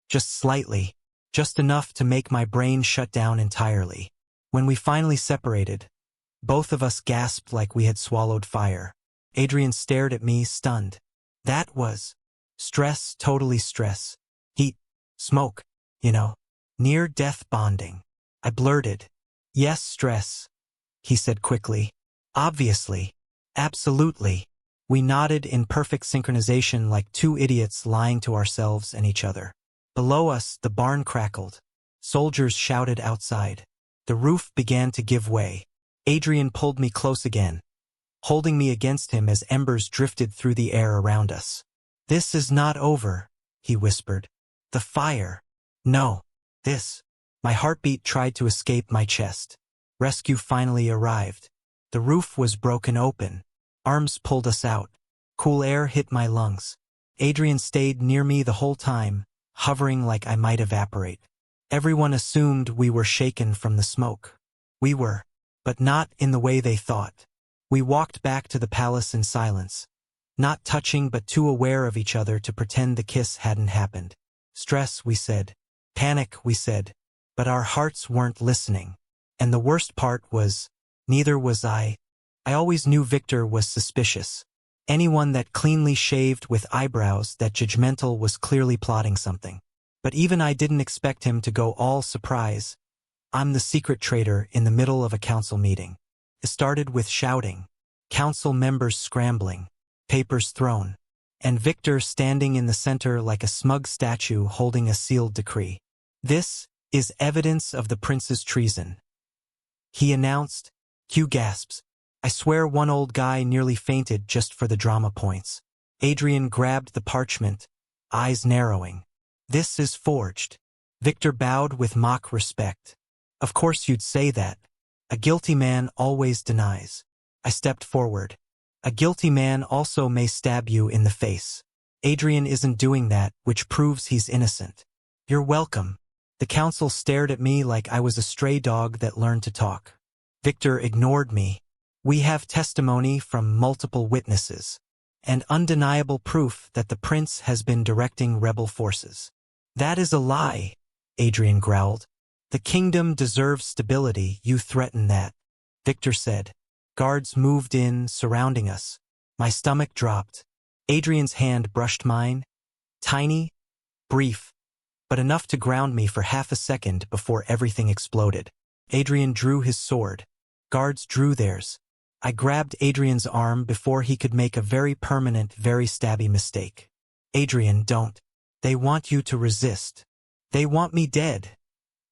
Just slightly. Just enough to make my brain shut down entirely. When we finally separated, both of us gasped like we had swallowed fire. Adrian stared at me, stunned. That was stress, totally stress. Heat, smoke, you know. Near-death bonding. I blurted. Yes, stress. He said quickly. Obviously. Absolutely. We nodded in perfect synchronization like two idiots lying to ourselves and each other. Below us, the barn crackled. Soldiers shouted outside. The roof began to give way. Adrian pulled me close again, holding me against him as embers drifted through the air around us. This is not over, he whispered. The fire. No. This. My heartbeat tried to escape my chest. Rescue finally arrived. The roof was broken open. Arms pulled us out. Cool air hit my lungs. Adrian stayed near me the whole time, hovering like I might evaporate. Everyone assumed we were shaken from the smoke. We were, but not in the way they thought. We walked back to the palace in silence, not touching but too aware of each other to pretend the kiss hadn't happened. Stress, we said. Panic, we said. But our hearts weren't listening. And the worst part was, neither was I. I always knew Victor was suspicious. Anyone that cleanly shaved with eyebrows that judgmental was clearly plotting something. But even I didn't expect him to go all surprise. I'm the secret traitor in the middle of a council meeting. It started with shouting, council members scrambling, papers thrown, and Victor standing in the center like a smug statue holding a sealed decree. This is evidence of the prince's treason, he announced. Q gasps. I swear one old guy nearly fainted just for the drama points. Adrian grabbed the parchment, eyes narrowing. This is forged. Victor bowed with mock respect. Of course you'd say that. A guilty man always denies. I stepped forward. A guilty man also may stab you in the face. Adrian isn't doing that, which proves he's innocent. You're welcome. The council stared at me like I was a stray dog that learned to talk. Victor ignored me. We have testimony from multiple witnesses, and undeniable proof that the prince has been directing rebel forces. That is a lie, Adrian growled. The kingdom deserves stability, you threaten that, Victor said. Guards moved in, surrounding us. My stomach dropped. Adrian's hand brushed mine. Tiny, brief, but enough to ground me for half a second before everything exploded. Adrian drew his sword. Guards drew theirs. I grabbed Adrian's arm before he could make a very permanent, very stabby mistake. Adrian, don't. They want you to resist. They want me dead,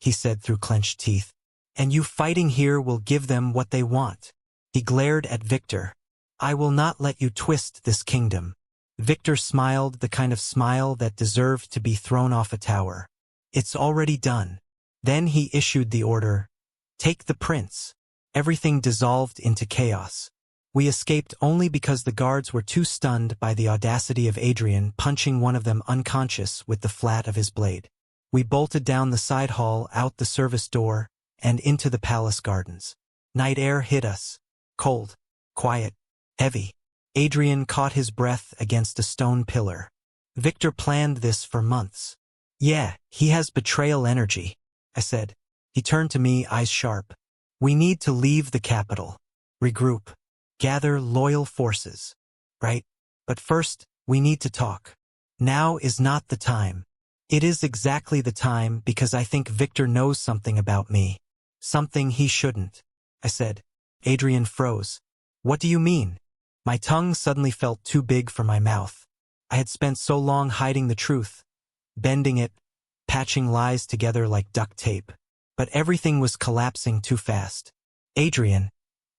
he said through clenched teeth. And you fighting here will give them what they want. He glared at Victor. I will not let you twist this kingdom. Victor smiled, the kind of smile that deserved to be thrown off a tower. It's already done. Then he issued the order. Take the prince. Everything dissolved into chaos. We escaped only because the guards were too stunned by the audacity of Adrian punching one of them unconscious with the flat of his blade. We bolted down the side hall, out the service door, and into the palace gardens. Night air hit us. Cold, quiet, heavy. Adrian caught his breath against a stone pillar. Victor planned this for months. Yeah, he has betrayal energy, I said. He turned to me, eyes sharp. We need to leave the capital. Regroup. Gather loyal forces. Right? But first, we need to talk. Now is not the time. It is exactly the time because I think Victor knows something about me. Something he shouldn't, I said. Adrian froze. What do you mean? My tongue suddenly felt too big for my mouth. I had spent so long hiding the truth, bending it, patching lies together like duct tape. But everything was collapsing too fast. Adrian,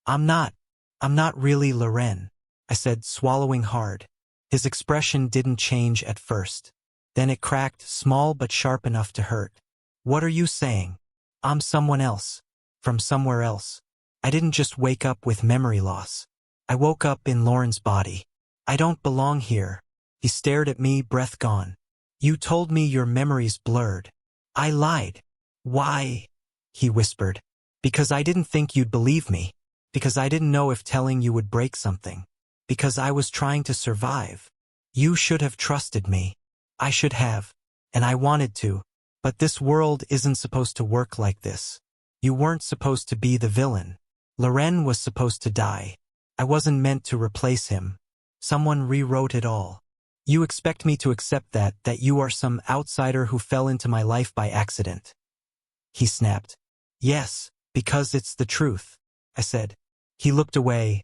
I'm not really Loren, I said, swallowing hard. His expression didn't change at first. Then it cracked, small but sharp enough to hurt. What are you saying? I'm someone else. from somewhere else. I didn't just wake up with memory loss. I woke up in Lauren's body. I don't belong here. He stared at me, breath gone. You told me your memory's blurred. I lied. Why? He whispered. Because I didn't think you'd believe me. Because I didn't know if telling you would break something. Because I was trying to survive. You should have trusted me. I should have. And I wanted to. But this world isn't supposed to work like this. You weren't supposed to be the villain. Loren was supposed to die. I wasn't meant to replace him. Someone rewrote it all. You expect me to accept that you are some outsider who fell into my life by accident. He snapped. Yes, because it's the truth, I said. He looked away.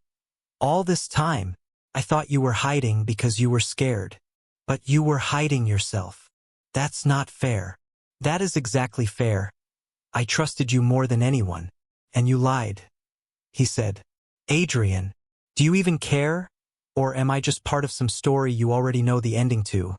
All this time, I thought you were hiding because you were scared. But you were hiding yourself. That's not fair. That is exactly fair. I trusted you more than anyone, and you lied. He said. Adrian, do you even care? Or am I just part of some story you already know the ending to?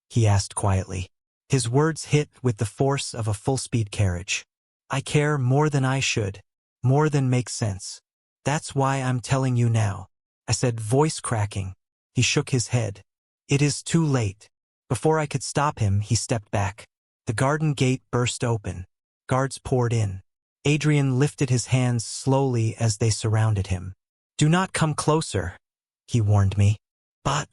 He asked quietly. His words hit with the force of a full-speed carriage. I care more than I should, more than makes sense. That's why I'm telling you now, I said, voice cracking. He shook his head. It is too late. Before I could stop him, he stepped back. The garden gate burst open. Guards poured in. Adrian lifted his hands slowly as they surrounded him. Do not come closer, he warned me. But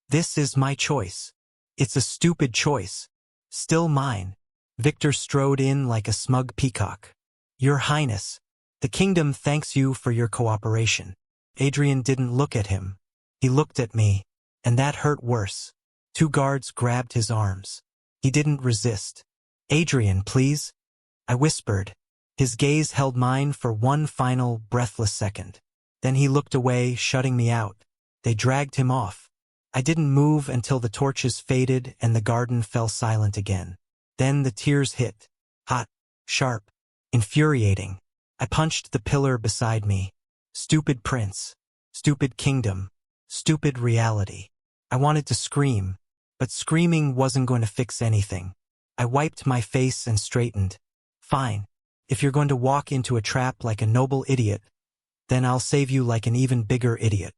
this is my choice. It's a stupid choice. Still mine. Victor strode in like a smug peacock. Your Highness, the kingdom thanks you for your cooperation. Adrian didn't look at him. He looked at me, and that hurt worse. 2 guards grabbed his arms. He didn't resist. Adrian, please, I whispered. His gaze held mine for one final, breathless second. Then he looked away, shutting me out. They dragged him off. I didn't move until the torches faded and the garden fell silent again. Then the tears hit. Hot, sharp, infuriating. I punched the pillar beside me. Stupid prince. Stupid kingdom. Stupid reality. I wanted to scream, but screaming wasn't going to fix anything. I wiped my face and straightened. Fine. If you're going to walk into a trap like a noble idiot, then I'll save you like an even bigger idiot.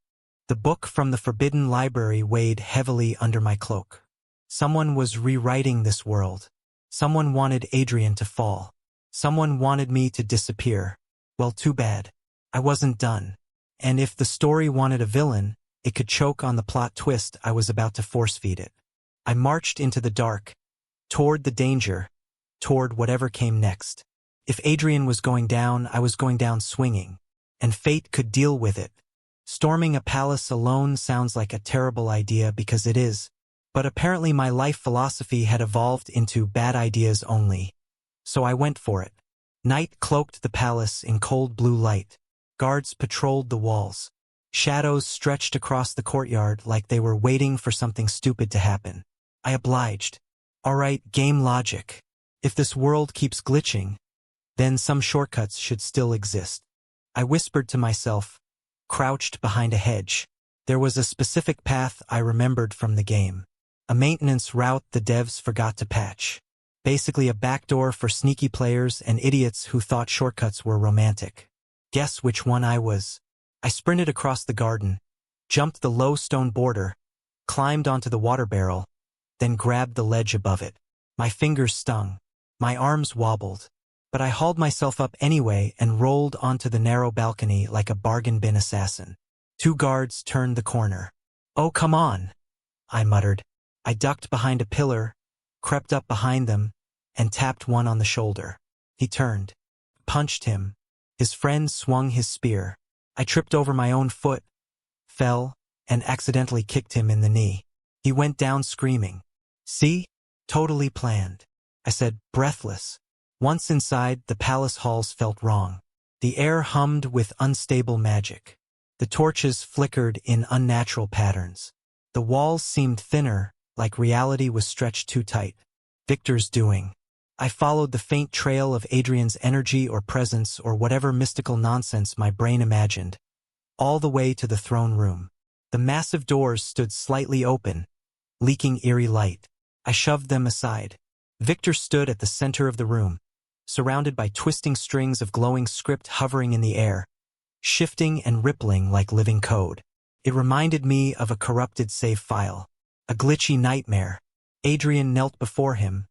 The book from the forbidden library weighed heavily under my cloak. Someone was rewriting this world. Someone wanted Adrian to fall. Someone wanted me to disappear. Well, too bad. I wasn't done. And if the story wanted a villain, it could choke on the plot twist I was about to force-feed it. I marched into the dark, toward the danger, toward whatever came next. If Adrian was going down, I was going down swinging, and fate could deal with it. Storming a palace alone sounds like a terrible idea because it is, but apparently my life philosophy had evolved into bad ideas only. So I went for it. Night cloaked the palace in cold blue light. Guards patrolled the walls. Shadows stretched across the courtyard like they were waiting for something stupid to happen. I obliged. All right, game logic. If this world keeps glitching, then some shortcuts should still exist. I whispered to myself, crouched behind a hedge. There was a specific path I remembered from the game. A maintenance route the devs forgot to patch. Basically a backdoor for sneaky players and idiots who thought shortcuts were romantic. Guess which one I was. I sprinted across the garden, jumped the low stone border, climbed onto the water barrel, then grabbed the ledge above it. My fingers stung. My arms wobbled. But I hauled myself up anyway and rolled onto the narrow balcony like a bargain bin assassin. 2 guards turned the corner. Oh, come on, I muttered. I ducked behind a pillar, crept up behind them, and tapped one on the shoulder. He turned, punched him. His friend swung his spear. I tripped over my own foot, fell, and accidentally kicked him in the knee. He went down screaming. See? Totally planned, I said, breathless. Once inside, the palace halls felt wrong. The air hummed with unstable magic. The torches flickered in unnatural patterns. The walls seemed thinner, like reality was stretched too tight. Victor's doing. I followed the faint trail of Adrian's energy or presence or whatever mystical nonsense my brain imagined, all the way to the throne room. The massive doors stood slightly open, leaking eerie light. I shoved them aside. Victor stood at the center of the room, surrounded by twisting strings of glowing script hovering in the air, shifting and rippling like living code. It reminded me of a corrupted save file, a glitchy nightmare. Adrian knelt before him,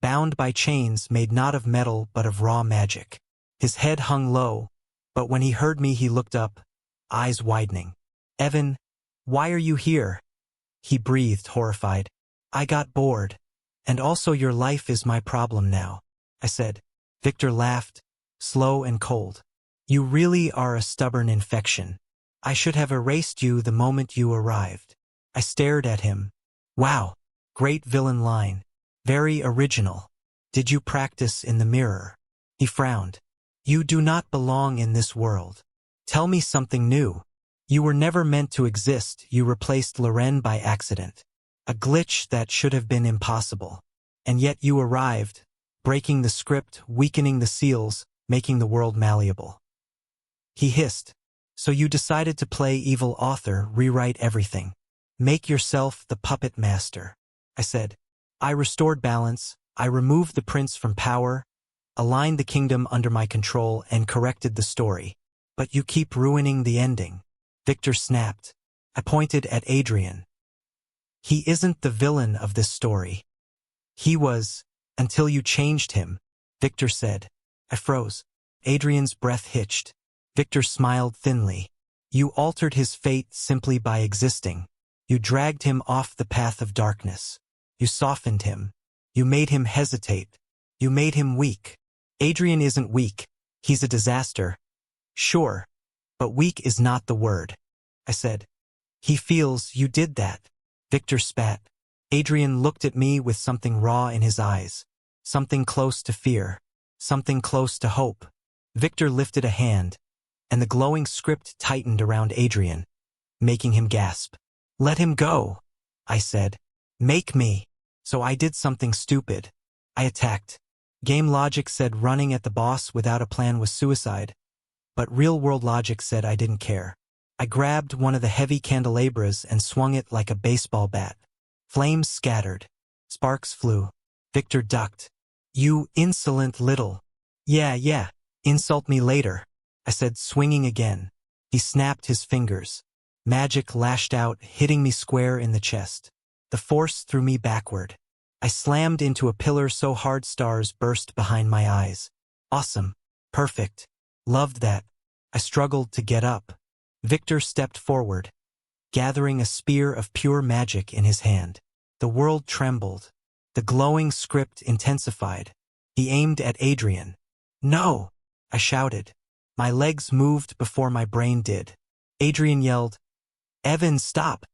bound by chains made not of metal but of raw magic. His head hung low, but when he heard me he looked up, eyes widening. "Evan, why are you here?" He breathed, horrified. "I got bored. And also your life is my problem now," I said. Victor laughed, slow and cold. "You really are a stubborn infection. I should have erased you the moment you arrived." I stared at him. Wow, great villain line. Very original. "Did you practice in the mirror?" He frowned. "You do not belong in this world. Tell me something new. You were never meant to exist. You replaced Loren by accident. A glitch that should have been impossible. And yet you arrived, breaking the script, weakening the seals, making the world malleable." He hissed. "So you decided to play evil author, rewrite everything. Make yourself the puppet master." I said. "I restored balance. I removed the prince from power, aligned the kingdom under my control, and corrected the story. But you keep ruining the ending." Victor snapped. I pointed at Adrian. "He isn't the villain of this story. He was, until you changed him," Victor said. I froze. Adrian's breath hitched. Victor smiled thinly. "You altered his fate simply by existing. You dragged him off the path of darkness. You softened him. You made him hesitate. You made him weak." "Adrian isn't weak. He's a disaster." "Sure, but weak is not the word," I said. "He feels you did that." Victor spat. Adrian looked at me with something raw in his eyes. Something close to fear. Something close to hope. Victor lifted a hand, and the glowing script tightened around Adrian, making him gasp. "Let him go," I said. "Make me." So I did something stupid. I attacked. Game logic said running at the boss without a plan was suicide, but real-world logic said I didn't care. I grabbed one of the heavy candelabras and swung it like a baseball bat. Flames scattered. Sparks flew. Victor ducked. "You insolent little—" Yeah, insult me later," I said, swinging again. He snapped his fingers. Magic lashed out, hitting me square in the chest. The force threw me backward. I slammed into a pillar so hard stars burst behind my eyes. Awesome. Perfect. Loved that. I struggled to get up. Victor stepped forward, gathering a spear of pure magic in his hand. The world trembled. The glowing script intensified. He aimed at Adrian. "No!" I shouted. My legs moved before my brain did. Adrian yelled, "Evan, stop!"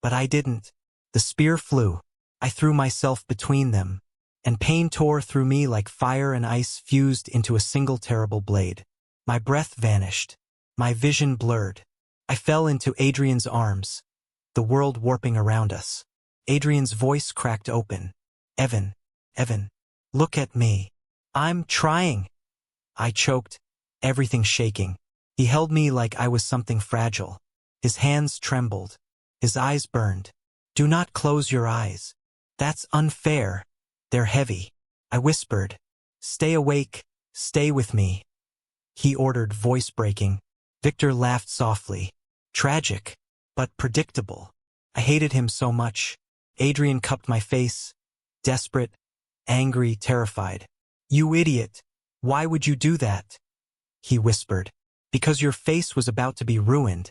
But I didn't. The spear flew. I threw myself between them, and pain tore through me like fire and ice fused into a single terrible blade. My breath vanished. My vision blurred. I fell into Adrian's arms, the world warping around us. Adrian's voice cracked open. Evan, look at me. I'm trying." I choked, everything shaking. He held me like I was something fragile. His hands trembled. His eyes burned. "Do not close your eyes. That's unfair. They're heavy." I whispered, "Stay awake, stay with me." He ordered, voice breaking. Victor laughed softly. Tragic, but predictable. I hated him so much. Adrian cupped my face, desperate, angry, terrified. "You idiot. Why would you do that?" He whispered. "Because your face was about to be ruined.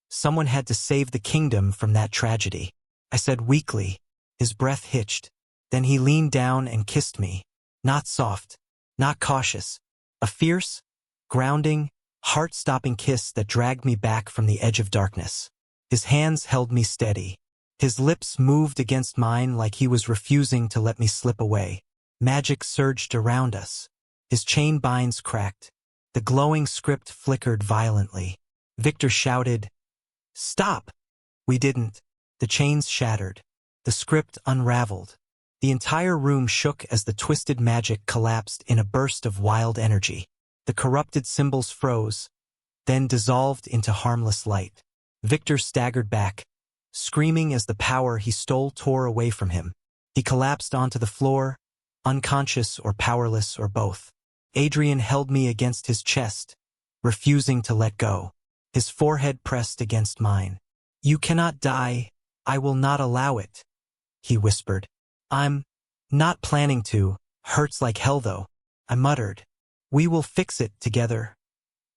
Someone had to save the kingdom from that tragedy." I said weakly. His breath hitched. Then he leaned down and kissed me. Not soft, not cautious. A fierce, grounding, heart-stopping kiss that dragged me back from the edge of darkness. His hands held me steady. His lips moved against mine like he was refusing to let me slip away. Magic surged around us. His chain binds cracked. The glowing script flickered violently. Victor shouted, "Stop!" We didn't. The chains shattered. The script unraveled. The entire room shook as the twisted magic collapsed in a burst of wild energy. The corrupted symbols froze, then dissolved into harmless light. Victor staggered back, screaming as the power he stole tore away from him. He collapsed onto the floor, unconscious or powerless or both. Adrian held me against his chest, refusing to let go. His forehead pressed against mine. "You cannot die. I will not allow it," he whispered. "I'm not planning to. Hurts like hell though," I muttered. "We will fix it together,"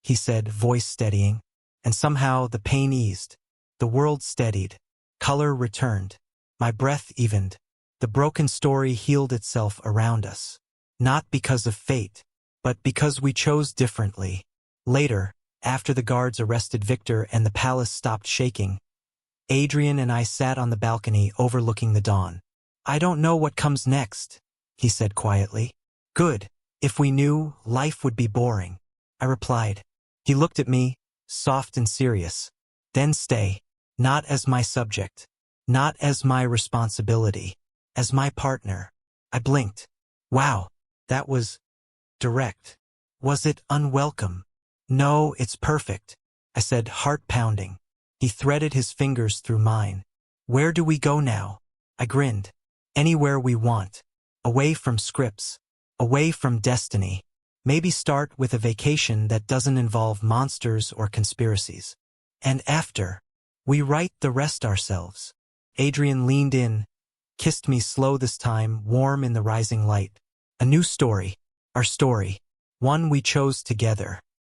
he said, voice steadying. And somehow the pain eased. The world steadied. Color returned. My breath evened. The broken story healed itself around us. Not because of fate, but because we chose differently. Later, after the guards arrested Victor and the palace stopped shaking, Adrian and I sat on the balcony overlooking the dawn. "I don't know what comes next," he said quietly. "Good. If we knew, life would be boring," I replied. He looked at me, soft and serious. "Then stay. Not as my subject. Not as my responsibility. As my partner." I blinked. Wow, that was direct. Was it unwelcome? "No, it's perfect," I said, heart pounding. He threaded his fingers through mine. "Where do we go now?" I grinned. "Anywhere we want. Away from scripts. Away from destiny. Maybe start with a vacation that doesn't involve monsters or conspiracies. And after, we write the rest ourselves." Adrian leaned in, kissed me slow this time, warm in the rising light. A new story. Our story. One we chose together.